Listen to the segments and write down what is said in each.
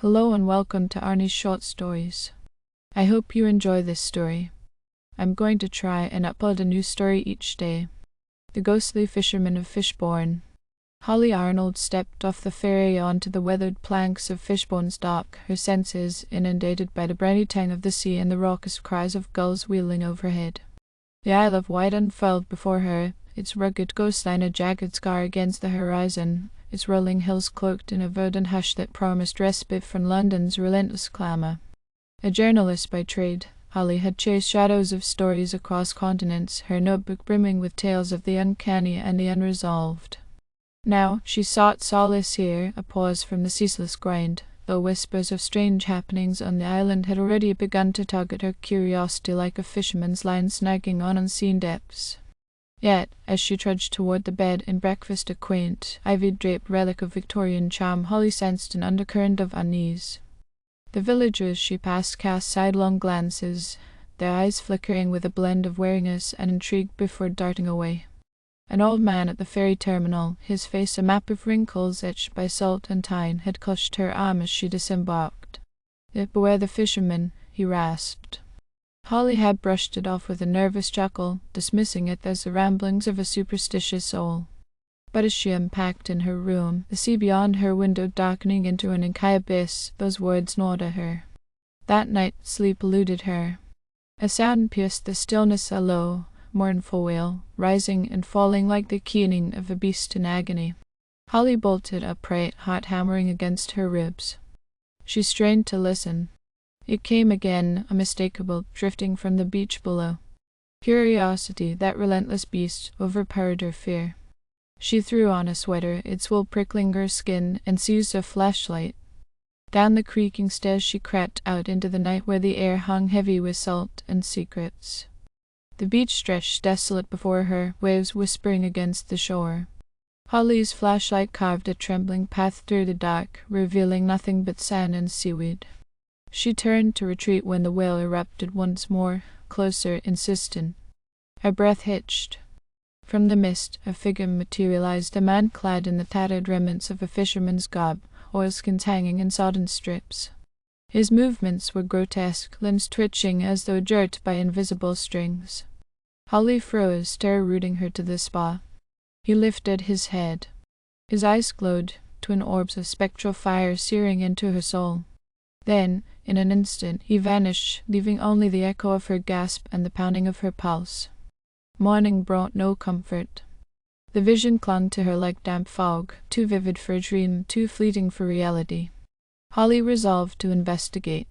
Hello and welcome to Arnie's Short Stories. I hope you enjoy this story. I'm going to try and upload a new story each day. The Ghostly Fisherman of Fishbourne. Holly Arnold stepped off the ferry onto the weathered planks of Fishbourne's dock, her senses inundated by the briny tang of the sea and the raucous cries of gulls wheeling overhead. The Isle of Wight unfurled before her, its rugged coastline a jagged scar against the horizon, its rolling hills cloaked in a verdant hush that promised respite from London's relentless clamour. A journalist by trade, Holly had chased shadows of stories across continents, her notebook brimming with tales of the uncanny and the unresolved. Now she sought solace here, a pause from the ceaseless grind, though whispers of strange happenings on the island had already begun to tug at her curiosity like a fisherman's line snagging on unseen depths. Yet, as she trudged toward the bed and breakfast, a quaint, ivy-draped relic of Victorian charm, Holly sensed an undercurrent of unease. The villagers she passed cast sidelong glances, their eyes flickering with a blend of wariness and intrigue before darting away. An old man at the ferry terminal, his face a map of wrinkles etched by salt and time, had clutched her arm as she disembarked. "Beware the fisherman," he rasped. Holly had brushed it off with a nervous chuckle, dismissing it as the ramblings of a superstitious soul. But as she unpacked in her room, the sea beyond her window darkening into an inky abyss, those words gnawed at her. That night sleep eluded her. A sound pierced the stillness, a low, mournful wail, rising and falling like the keening of a beast in agony. Holly bolted upright, heart hammering against her ribs. She strained to listen. It came again, unmistakable, drifting from the beach below. Curiosity, that relentless beast, overpowered her fear. She threw on a sweater, its wool prickling her skin, and seized a flashlight. Down the creaking stairs she crept out into the night where the air hung heavy with salt and secrets. The beach stretched desolate before her, waves whispering against the shore. Holly's flashlight carved a trembling path through the dark, revealing nothing but sand and seaweed. She turned to retreat when the wail erupted once more, closer, insistent. Her breath hitched. From the mist, a figure materialized, a man clad in the tattered remnants of a fisherman's garb, oilskins hanging in sodden strips. His movements were grotesque, limbs twitching as though jerked by invisible strings. Holly froze, terror rooting her to the spot. He lifted his head. His eyes glowed, twin orbs of spectral fire searing into her soul. Then, in an instant, he vanished, leaving only the echo of her gasp and the pounding of her pulse. Morning brought no comfort. The vision clung to her like damp fog, too vivid for a dream, too fleeting for reality. Holly resolved to investigate.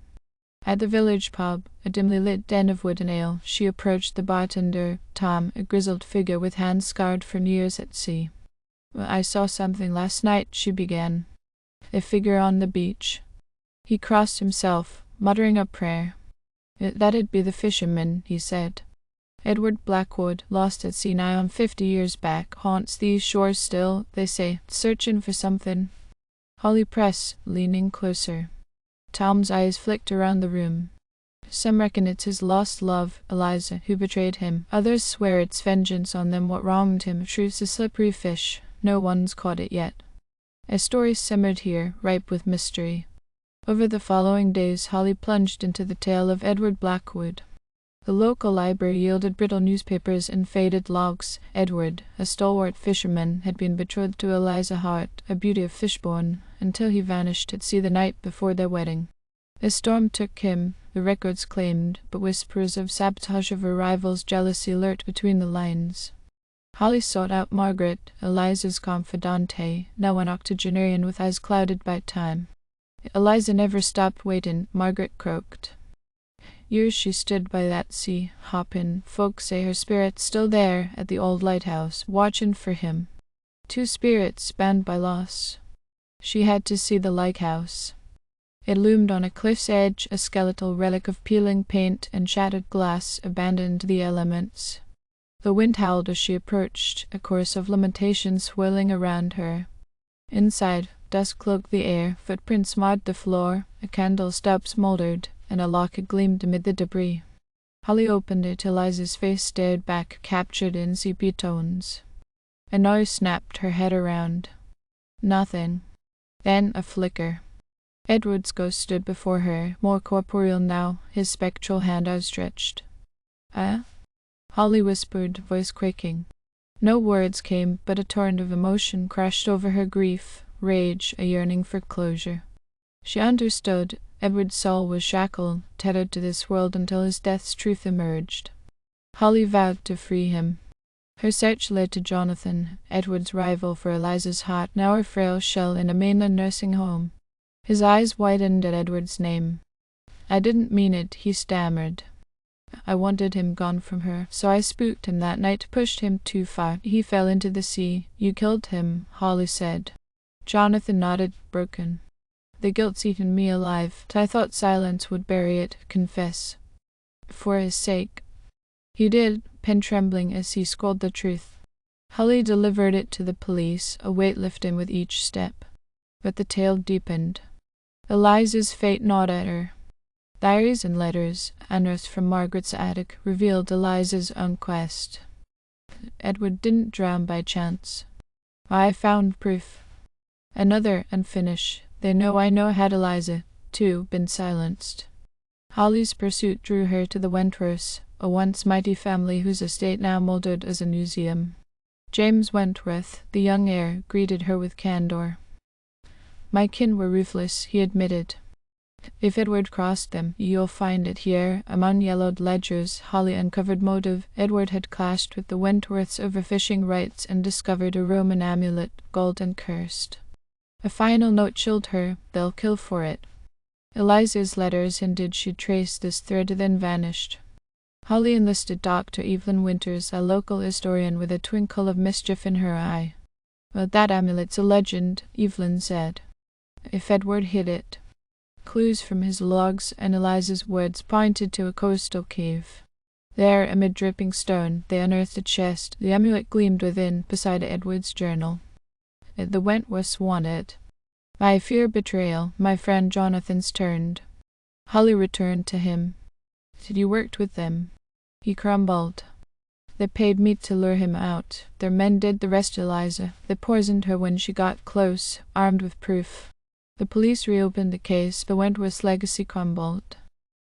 At the village pub, a dimly lit den of wood and ale, she approached the bartender, Tom, a grizzled figure with hands scarred from years at sea. "I saw something last night," she began. "A figure on the beach." He crossed himself, muttering a prayer. "That'd be the fisherman," he said. "Edward Blackwood, lost at sea nigh on 50 years back, haunts these shores still, they say, searching for something." Holly pressed, leaning closer. Tom's eyes flicked around the room. "Some reckon it's his lost love, Eliza, who betrayed him. Others swear it's vengeance on them what wronged him. Truth's a slippery fish. No one's caught it yet." A story simmered here, ripe with mystery. Over the following days, Holly plunged into the tale of Edward Blackwood. The local library yielded brittle newspapers and faded logs. Edward, a stalwart fisherman, had been betrothed to Eliza Hart, a beauty of Fishbourne, until he vanished at sea the night before their wedding. A storm took him, the records claimed, but whispers of sabotage of a rival's jealousy lurked between the lines. Holly sought out Margaret, Eliza's confidante, now an octogenarian with eyes clouded by time. Eliza never stopped waiting, Margaret croaked. Years she stood by that sea, hopping. Folks say her spirit's still there at the old lighthouse, watching for him. Two spirits bound by loss. She had to see the lighthouse. It loomed on a cliff's edge, a skeletal relic of peeling paint and shattered glass, abandoned to the elements. The wind howled as she approached, a chorus of lamentations swirling around her. Inside, dust cloaked the air, footprints marred the floor, a candle stub smoldered, and a locket gleamed amid the debris. Holly opened it. Eliza's face stared back, captured in sepia tones. A noise snapped her head around. Nothing. Then a flicker. Edward's ghost stood before her, more corporeal now, his spectral hand outstretched. "Ah?" Holly whispered, voice quaking. No words came, but a torrent of emotion crashed over her: grief, rage, a yearning for closure. She understood. Edward's soul was shackled, tethered to this world until his death's truth emerged. Holly vowed to free him. Her search led to Jonathan, Edward's rival for Eliza's heart, now a frail shell in a mainland nursing home. His eyes widened at Edward's name. "I didn't mean it," he stammered. "I wanted him gone from her, so I spooked him that night, pushed him too far. He fell into the sea." "You killed him," Holly said. Jonathan nodded, broken. "The guilt's eaten me alive, but I thought silence would bury it. Confess. For his sake." He did, pen trembling as he scrawled the truth. Holly delivered it to the police, a weight lifting with each step. But the tale deepened. Eliza's fate gnawed at her. Diaries and letters, unearthed from Margaret's attic, revealed Eliza's own quest. Edward didn't drown by chance. I found proof. Another unfinished. They know I had Eliza, too, been silenced. Holly's pursuit drew her to the Wentworths, a once mighty family whose estate now mouldered as a museum. James Wentworth, the young heir, greeted her with candor. "My kin were ruthless," he admitted. "If Edward crossed them, you'll find it here." Among yellowed ledgers, Holly uncovered motive. Edward had clashed with the Wentworths over fishing rights and discovered a Roman amulet, gold and cursed. A final note chilled her: "They'll kill for it." Eliza's letters hinted she'd traced this thread, then vanished. Holly enlisted Dr. Evelyn Winters, a local historian, with a twinkle of mischief in her eye. "Well, that amulet's a legend," Evelyn said. "If Edward hid it." Clues from his logs and Eliza's words pointed to a coastal cave. There, amid dripping stone, they unearthed a chest. The amulet gleamed within, beside Edward's journal. The Wentworths won it. "I fear betrayal. My friend Jonathan's turned." Holly returned to him. "Did you work with them?" He crumbled. "They paid me to lure him out. Their men did the rest, Eliza. They poisoned her when she got close, armed with proof." The police reopened the case. The Wentworth's legacy crumbled.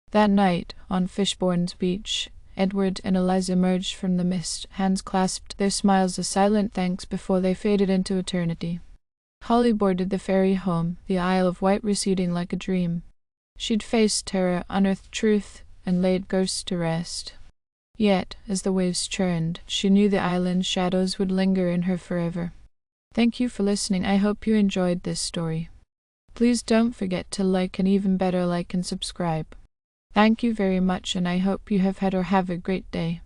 That night, on Fishbourne's beach, Edward and Eliza emerged from the mist, hands clasped, their smiles a silent thanks before they faded into eternity. Holly boarded the ferry home, the Isle of Wight receding like a dream. She'd faced terror, unearthed truth, and laid ghosts to rest. Yet, as the waves churned, she knew the island's shadows would linger in her forever. Thank you for listening. I hope you enjoyed this story. Please don't forget to like, and even better, like and subscribe. Thank you very much, and I hope you have had or have a great day.